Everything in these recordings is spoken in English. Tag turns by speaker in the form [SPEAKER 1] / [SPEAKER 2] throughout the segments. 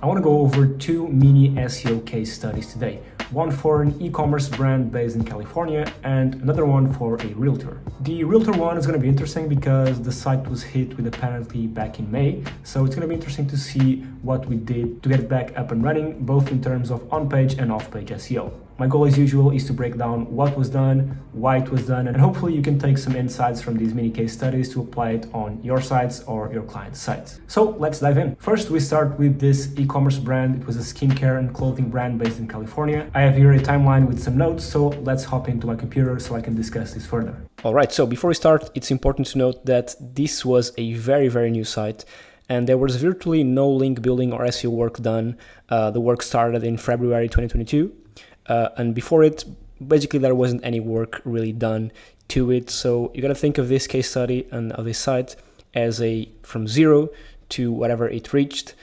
[SPEAKER 1] I want to go over two mini SEO case studies today. One for an e-commerce brand based in California and another one for a realtor. The realtor one is going to be interesting because the site was hit with a penalty back in May. So it's going to be interesting to see what we did to get it back up and running, both in terms of on-page and off-page SEO. My goal as usual is to break down what was done, why it was done, and hopefully you can take some insights from these mini case studies to apply it on your sites or your clients' sites. So let's dive in. First, we start with this e-commerce brand. It was a skincare and clothing brand based in California. I have here a timeline with some notes, so let's hop into my computer so I can discuss this further.
[SPEAKER 2] All right, so before we start, it's important to note that this was a very new site, and there was virtually no link building or SEO work done. The work started in February 2022. And before it, basically there wasn't any work really done to it. So you got to think of this case study and of this site as from zero to whatever it reached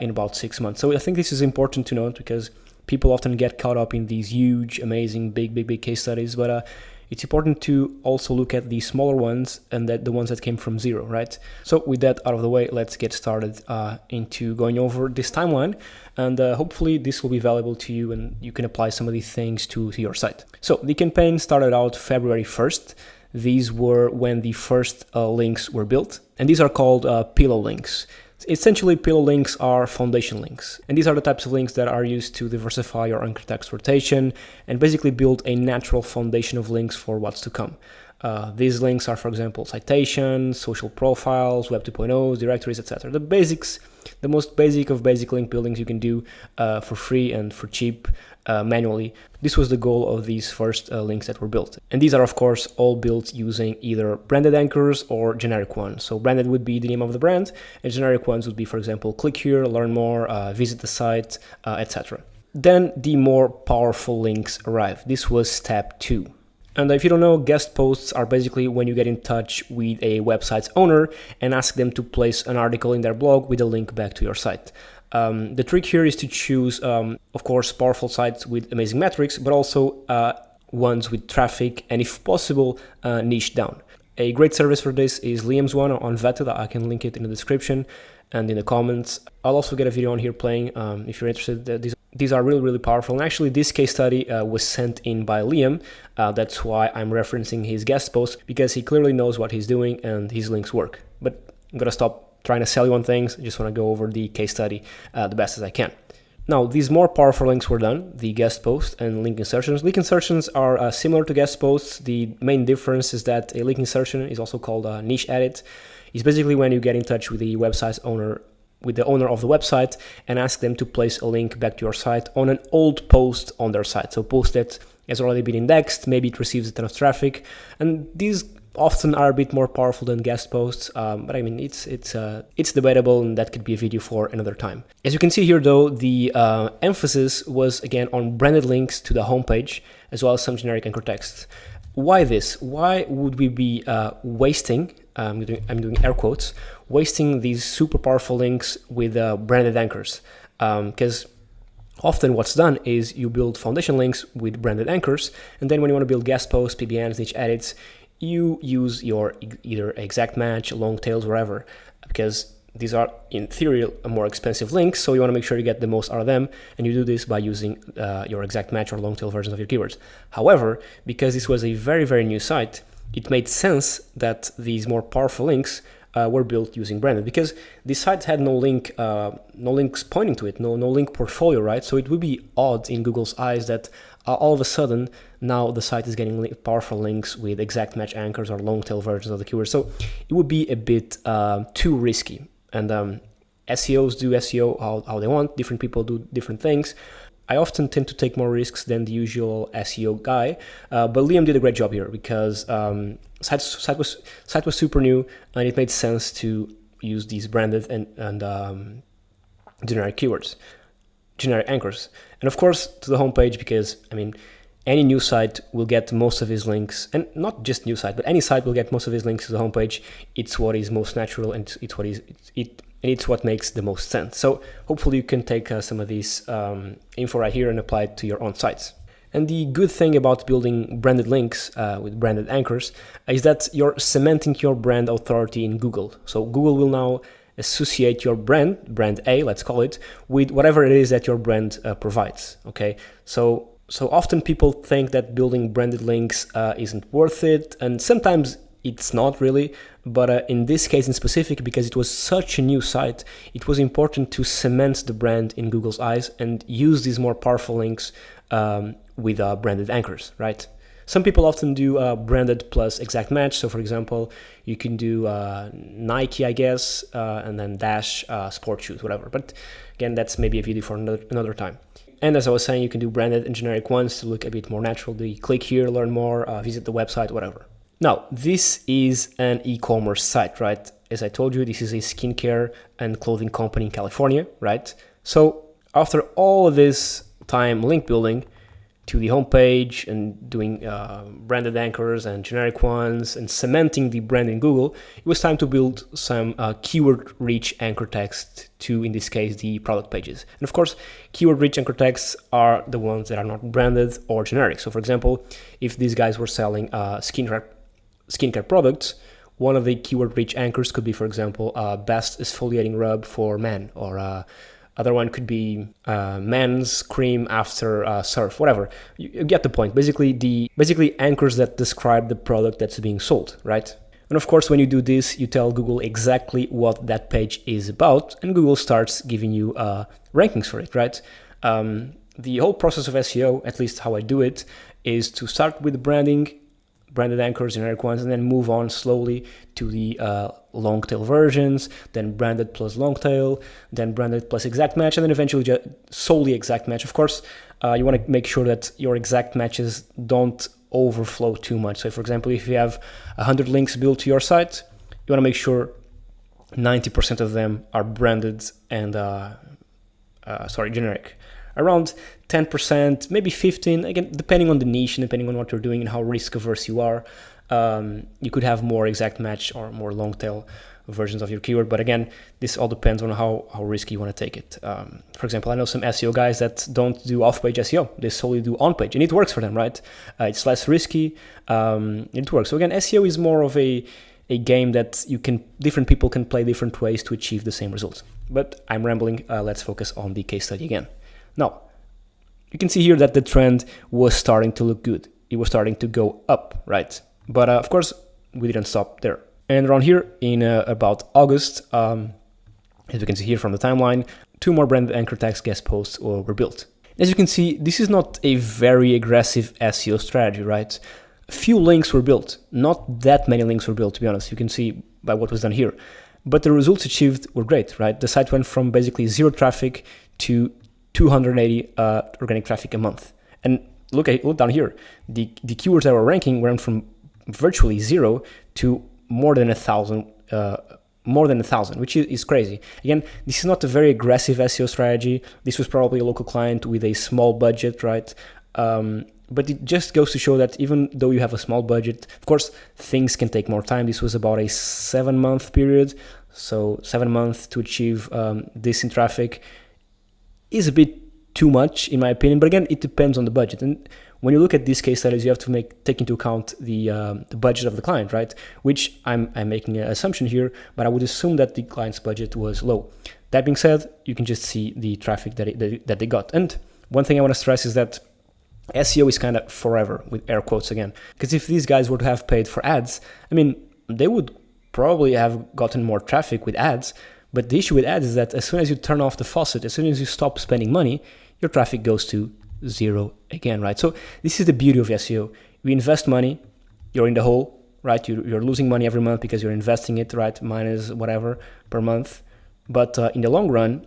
[SPEAKER 2] in about 6 months. So I think this is important to note because people often get caught up in these huge, amazing, big case studies. But it's important to also look at the smaller ones and the ones that came from zero, right? So with that out of the way, let's get started into going over this timeline. And hopefully this will be valuable to you and you can apply some of these things to your site. So the campaign started out February 1st. These were when the first links were built. And these are called pillow links. Essentially, pillow links are foundation links. And these are the types of links that are used to diversify your anchor text rotation and basically build a natural foundation of links for what's to come. These links are, for example, citations, social profiles, Web 2.0s, directories, etc. The basics, the most basic of basic link buildings you can do for free and for cheap manually. This was the goal of these first links that were built. And these are, of course, all built using either branded anchors or generic ones. So branded would be the name of the brand, and generic ones would be, for example, click here, learn more, visit the site, etc. Then the more powerful links arrive. This was step 2. And if you don't know, guest posts are basically when you get in touch with a website's owner and ask them to place an article in their blog with a link back to your site. The trick here is to choose, of course, powerful sites with amazing metrics, but also ones with traffic and, if possible, niche down. A great service for this is Liam's one on Vetted. I can link it in the description and in the comments. I'll also get a video on here playing if you're interested. These are really powerful. And actually, this case study was sent in by Liam. That's why I'm referencing his guest post, because he clearly knows what he's doing and his links work. But I'm going to stop trying to sell you on things. I just want to go over the case study the best as I can. Now, these more powerful links were done, the guest post and link insertions. Link insertions are similar to guest posts. The main difference is that a link insertion is also called a niche edit. It's basically when you get in touch with the website's owner, with the owner of the website, and ask them to place a link back to your site on an old post on their site. So post that has already been indexed, maybe it receives a ton of traffic, and these often are a bit more powerful than guest posts, but I mean, it's debatable, and that could be a video for another time. As you can see here, though, the emphasis was again on branded links to the homepage, as well as some generic anchor text. Why this? Why would we be wasting, I'm doing air quotes, wasting these super powerful links with branded anchors? Because often what's done is you build foundation links with branded anchors, and then when you want to build guest posts, PBNs, niche edits, you use your either exact match, long tails, whatever, because these are in theory more expensive links, so you want to make sure you get the most out of them, and you do this by using your exact match or long tail versions of your keywords. However, because this was a very new site, it made sense that these more powerful links were built using branded, because this site had no links pointing to it, no link portfolio, right? So it would be odd in Google's eyes that all of a sudden now the site is getting powerful links with exact match anchors or long tail versions of the keywords. So it would be a bit too risky. And SEOs do SEO how they want. Different people do different things. I often tend to take more risks than the usual SEO guy, but Liam did a great job here because site was super new, and it made sense to use these branded and generic keywords, generic anchors, and of course to the homepage, because I mean, any new site will get most of his links, and not just new site, but any site will get most of his links to the homepage. It's what is most natural, and it's what makes the most sense. So hopefully you can take some of these info right here and apply it to your own sites. And the good thing about building branded links with branded anchors is that you're cementing your brand authority in Google. So Google will now associate your brand A, let's call it, with whatever it is that your brand provides. Okay, so often people think that building branded links isn't worth it, and sometimes it's not really, but in this case in specific, because it was such a new site, it was important to cement the brand in Google's eyes and use these more powerful links with branded anchors, right? Some people often do branded plus exact match. So for example, you can do Nike, I guess, and then dash sport shoes, whatever. But again, that's maybe a video for another time. And as I was saying, you can do branded and generic ones to look a bit more natural. Do you click here, learn more, visit the website, whatever. Now, this is an e-commerce site, right? As I told you, this is a skincare and clothing company in California, right? So after all of this time link building to the homepage and doing branded anchors and generic ones and cementing the brand in Google, it was time to build some keyword rich anchor text to, in this case, the product pages. And of course, keyword rich anchor texts are the ones that are not branded or generic. So for example, if these guys were selling skincare products, one of the keyword rich anchors could be, for example, best exfoliating rub for men, or other one could be men's cream after surf, whatever. You get the point. Basically anchors that describe the product that's being sold, right? And of course, when you do this, you tell Google exactly what that page is about, and Google starts giving you rankings for it, right? The whole process of SEO, at least how I do it, is to start with the branded anchors, generic ones, and then move on slowly to the long tail versions, then branded plus long tail, then branded plus exact match, and then eventually just solely exact match. Of course, you want to make sure that your exact matches don't overflow too much. So for example, if you have 100 links built to your site, you want to make sure 90% of them are branded and generic. Around 10%, maybe 15%, again, depending on the niche and depending on what you're doing and how risk averse you are, you could have more exact match or more long tail versions of your keyword. But again, this all depends on how risky you want to take it. For example, I know some SEO guys that don't do off-page SEO. They solely do on-page, and it works for them, right? It's less risky. It works. So again, SEO is more of a game that different people can play different ways to achieve the same results. But I'm rambling. Let's focus on the case study again. Now, you can see here that the trend was starting to look good. It was starting to go up, right? But of course, we didn't stop there. And around here in about August, as you can see here from the timeline, 2 more branded anchor text guest posts were built. As you can see, this is not a very aggressive SEO strategy, right? A few links were built. Not that many links were built, to be honest. You can see by what was done here. But the results achieved were great, right? The site went from basically 0 traffic to 280 organic traffic a month. And look down here. The keywords that were ranking went from virtually 0 to more than 1,000, which is crazy. Again, this is not a very aggressive SEO strategy. This was probably a local client with a small budget, right? But it just goes to show that even though you have a small budget, of course, things can take more time. This was about a 7-month period. So 7 months to achieve this in traffic is a bit too much, in my opinion. But again, it depends on the budget. And when you look at these case studies, you have to take into account the budget of the client, right? Which I'm making an assumption here, but I would assume that the client's budget was low. That being said, you can just see the traffic that they got. And one thing I want to stress is that SEO is kind of forever, with air quotes again. Because if these guys would have paid for ads, I mean, they would probably have gotten more traffic with ads. But the issue with ads is that as soon as you turn off the faucet, as soon as you stop spending money, your traffic goes to 0 again, right? So this is the beauty of SEO. You invest money, you're in the hole, right? You're losing money every month because you're investing it, right? Minus whatever per month. But in the long run,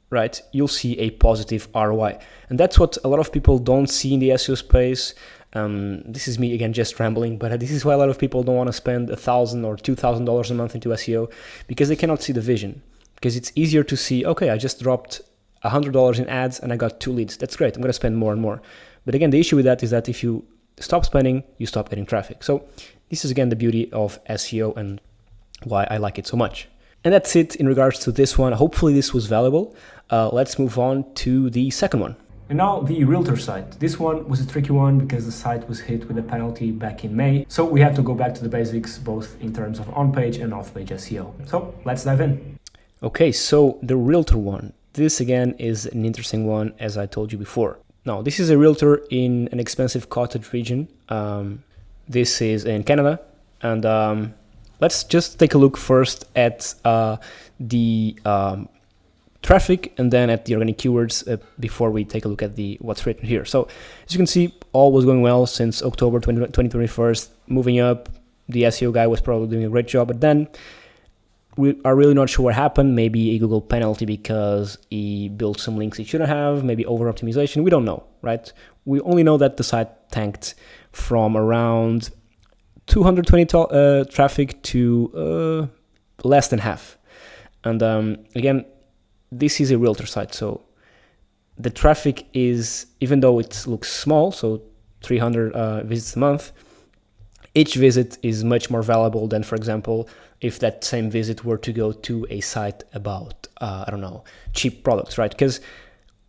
[SPEAKER 2] right, you'll see a positive ROI. And that's what a lot of people don't see in the SEO space. This is me again just rambling, but this is why a lot of people don't want to spend $1,000 or $2,000 a month into SEO, because they cannot see the vision. Because it's easier to see, okay, I just dropped $100 in ads and I got 2 leads. That's great. I'm going to spend more and more. But again, the issue with that is that if you stop spending, you stop getting traffic. So this is again the beauty of SEO and why I like it so much. And that's it in regards to this one. Hopefully this was valuable. Let's move on to the second one.
[SPEAKER 1] And now the Realtor Site. This one was a tricky one because the site was hit with a penalty back in May. So we have to go back to the basics, both in terms of on-page and off-page SEO. So let's dive in.
[SPEAKER 2] Okay, so the Realtor one. This again is an interesting one, as I told you before. Now, this is a realtor in an expensive cottage region. This is in Canada, and let's just take a look first at the traffic and then at the organic keywords before we take a look at the what's written here. So as you can see, all was going well since October 2021, moving up. The SEO guy was probably doing a great job, but then we are really not sure what happened. Maybe a Google penalty because he built some links he shouldn't have, maybe over optimization. We don't know, right? We only know that the site tanked from around 220 traffic to less than half. And again, this is a realtor site, so the traffic is, even though it looks small, so 300 visits a month, each visit is much more valuable than, for example, if that same visit were to go to a site about, I don't know, cheap products, right? Because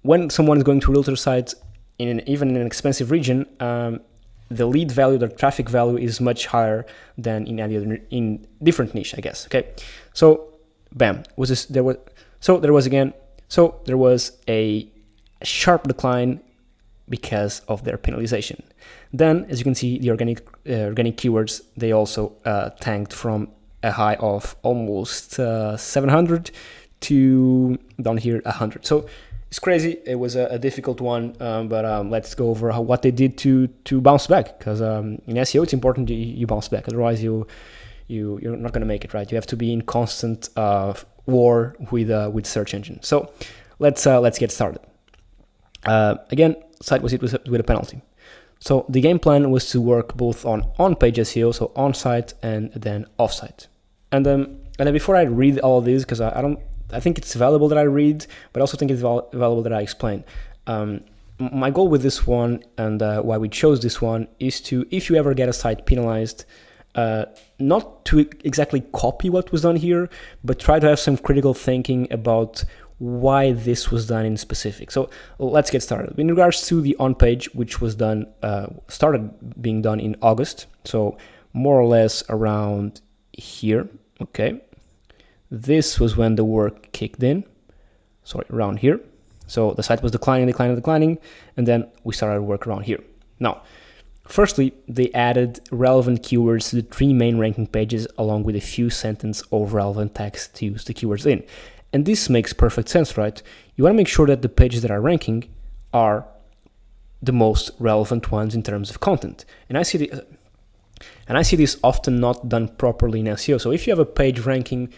[SPEAKER 2] when someone is going to realtor sites, even in an expensive region, the lead value, the traffic value is much higher than in any other, in different niche, I guess. Okay, so bam, there was a sharp decline because of their penalization. Then, as you can see, the organic keywords, they also tanked from a high of almost 700 to down here 100. So it's crazy. It was a difficult one, but let's go over what they did to bounce back. Because in SEO, it's important you bounce back. Otherwise, you're not going to make it, right? You have to be in constant war with search engine. So let's get started. Again, site was hit with a penalty. So the game plan was to work both on-page SEO, so on-site and then off-site. And then before I read all of this, because I think it's valuable that I read, but I also think it's valuable that I explain. My goal with this one and why we chose this one is to, if you ever get a site penalized, not to exactly copy what was done here, but try to have some critical thinking about why this was done in specific. So let's get started. In regards to the on-page, which was done, started being done in August, so more or less around here, okay? This was when the work kicked in, sorry, around here. So the site was declining, and then we started work around here. Now, firstly, they added relevant keywords to the 3 main ranking pages along with a few sentences of relevant text to use the keywords in. And this makes perfect sense, right? You want to make sure that the pages that are ranking are the most relevant ones in terms of content. And I see this often not done properly in SEO. So if you have a page ranking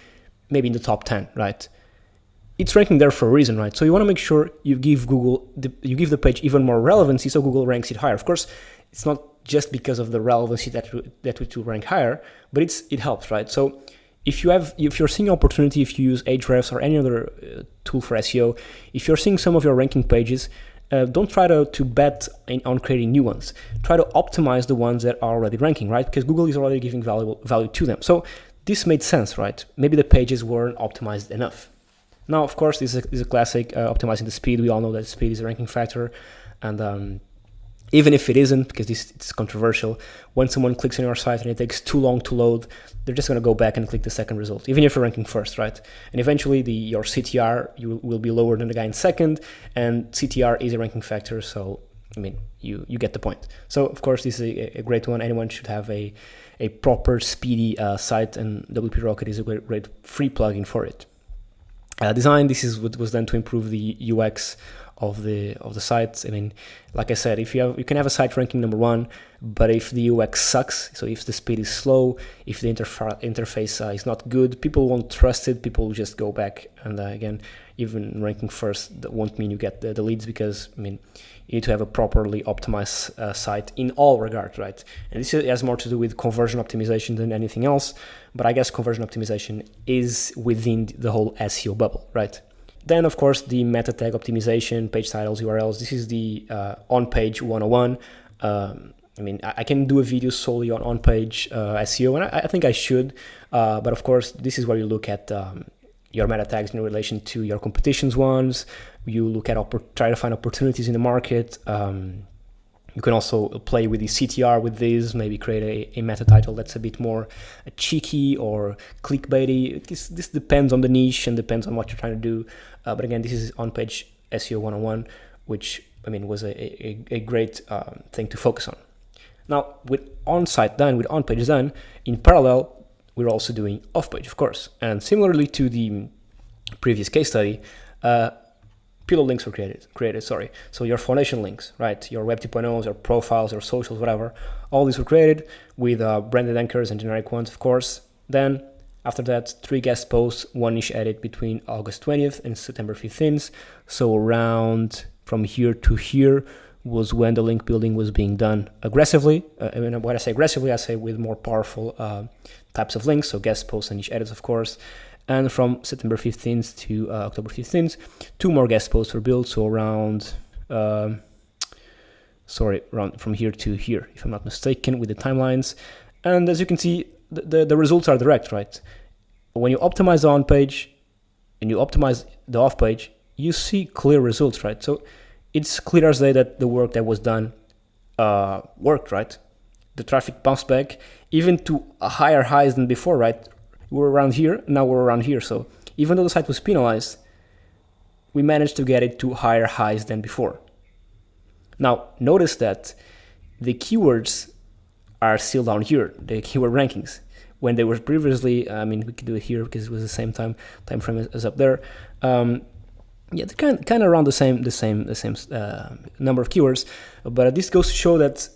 [SPEAKER 2] maybe in the top 10, right? It's ranking there for a reason, right? So you want to make sure you give the page even more relevancy so Google ranks it higher. Of course, it's not just because of the relevancy that would rank higher, but it helps, right? So if you're seeing opportunity, if you use Ahrefs or any other tool for SEO, if you're seeing some of your ranking pages, don't try to bet on creating new ones. Try to optimize the ones that are already ranking, right? Because Google is already giving value to them. So this made sense, right? Maybe the pages weren't optimized enough. Now, of course, this is a classic optimizing the speed. We all know that speed is a ranking factor, and even if it isn't, because it's controversial, when someone clicks on your site and it takes too long to load, they're just going to go back and click the second result, even if you're ranking first, right? And eventually your CTR will be lower than the guy in second, and CTR is a ranking factor, so I mean, you get the point. So of course, this is a great one. Anyone should have a proper speedy site, and WP Rocket is a great free plugin for it. Design, this is what was done to improve the UX of the site. I mean, like I said, you can have a site ranking number 1, but if the UX sucks, so if the speed is slow, if the interface is not good, people won't trust it. People will just go back, and again, even ranking first, that won't mean you get the leads, because I mean, you need to have a properly optimized site in all regards, right? And this has more to do with conversion optimization than anything else, but I guess conversion optimization is within the whole SEO bubble, right? Then, of course, the meta tag optimization, page titles, URLs. This is the on-page 101. I mean, I can do a video solely on on-page SEO, and I think I should. But of course, this is where you look at your meta tags in relation to your competition's ones. You look at try to find opportunities in the market. You can also play with the CTR with this, maybe create a meta title that's a bit more cheeky or clickbaity. This depends on the niche and depends on what you're trying to do. But again, this is on-page SEO 101, which I mean was a great thing to focus on. Now, with on-site done, with on-page done, in parallel, we're also doing off-page, of course. And similarly to the previous case study, pillow links were created. So your foundation links, right? Your Web 2.0s, your profiles, your socials, whatever. All these were created with branded anchors and generic ones, of course. Then after that, 3 guest posts, 1 niche edit between August 20th and September 15th. So around from here to here was when the link building was being done aggressively. I mean, when I say aggressively, I say with more powerful types of links. So guest posts and niche edits, of course. And from September 15th to October 15th, 2 more guest posts were built. So around from here to here, if I'm not mistaken, with the timelines. And as you can see, the results are direct, right? When you optimize the on-page and you optimize the off-page, you see clear results, right? So it's clear as day that the work that was done worked, right? The traffic bounced back even to a higher highs than before, right? We're around here, now we're around here. So even though the site was penalized, we managed to get it to higher highs than before. Now, notice that the keywords are still down here, the keyword rankings. When they were previously, I mean, we could do it here because it was the same time frame as up there. Yeah, they're kind of around the same number of keywords. But this goes to show that,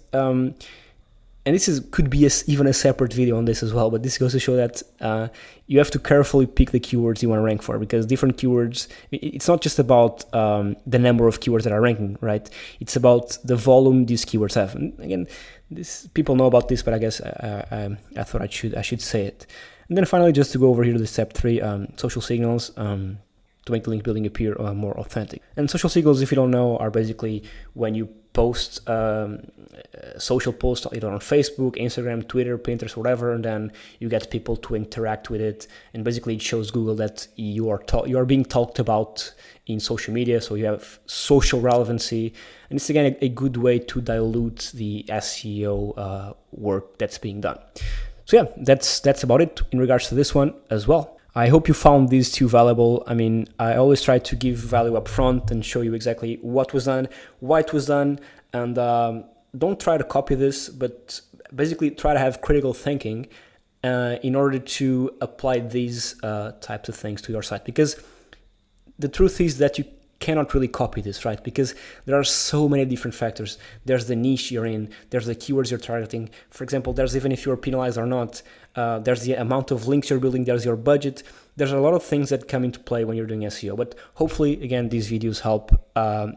[SPEAKER 2] and this could be even a separate video on this as well, but this goes to show that you have to carefully pick the keywords you want to rank for, because different keywords, it's not just about the number of keywords that are ranking, right? It's about the volume these keywords have. And again, people know about this, but I guess I thought I should say it. And then finally, just to go over here to the step 3, social signals, to make the link building appear more authentic. And social signals, if you don't know, are basically when you post social posts either on Facebook, Instagram, Twitter, Pinterest, whatever, and then you get people to interact with it, and basically it shows Google that you are being talked about in social media, so you have social relevancy, and it's again a good way to dilute the SEO work that's being done. So yeah, that's about it in regards to this one as well. I hope you found these 2 valuable. I mean, I always try to give value up front and show you exactly what was done, why it was done, and don't try to copy this, but basically try to have critical thinking in order to apply these types of things to your site. Because the truth is that you cannot really copy this, right? Because there are so many different factors. There's the niche you're in, there's the keywords you're targeting. For example, there's even if you're penalized or not, there's the amount of links you're building, there's your budget. There's a lot of things that come into play when you're doing SEO. But hopefully, again, these videos help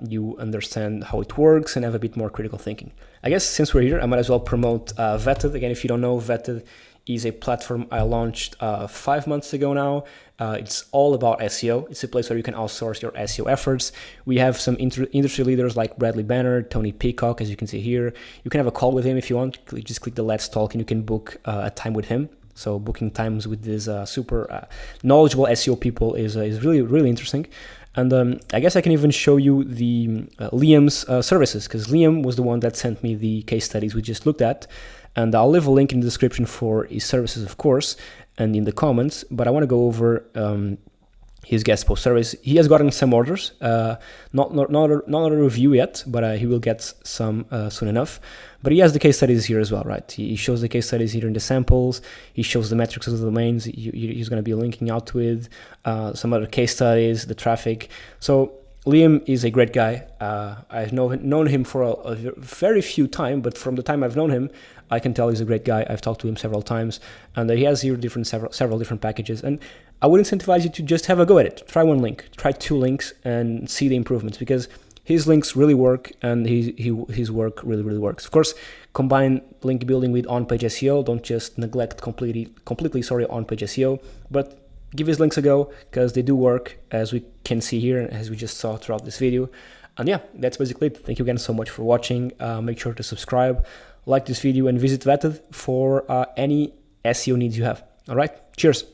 [SPEAKER 2] you understand how it works and have a bit more critical thinking. I guess since we're here, I might as well promote Vetted. Again, if you don't know, Vetted is a platform I launched 5 months ago now. It's all about SEO. It's a place where you can outsource your SEO efforts. We have some industry leaders like Bradley Banner, Tony Peacock, as you can see here. You can have a call with him if you want. Just click the Let's Talk and you can book a time with him. So booking times with these super knowledgeable SEO people is really, really interesting. And I guess I can even show you the Liam's services, because Liam was the one that sent me the case studies we just looked at. And I'll leave a link in the description for his services, of course, and in the comments. But I want to go over his guest post service. He has gotten some orders, not a review yet, but he will get some soon enough. But he has the case studies here as well, right? He shows the case studies here in the samples. He shows the metrics of the domains he's going to be linking out with, some other case studies, the traffic. So Liam is a great guy. I've known him for a very few time, but from the time I've known him, I can tell he's a great guy. I've talked to him several times, and he has here several different packages. And I would incentivize you to just have a go at it. Try 1 link, try 2 links, and see the improvements, because his links really work, and his work really, really works. Of course, combine link building with on-page SEO. Don't just neglect completely on-page SEO, but give his links a go, because they do work, as we can see here, and as we just saw throughout this video. And yeah, that's basically it. Thank you again so much for watching. Make sure to subscribe, like this video, and visit Vetted for any SEO needs you have. All right, cheers.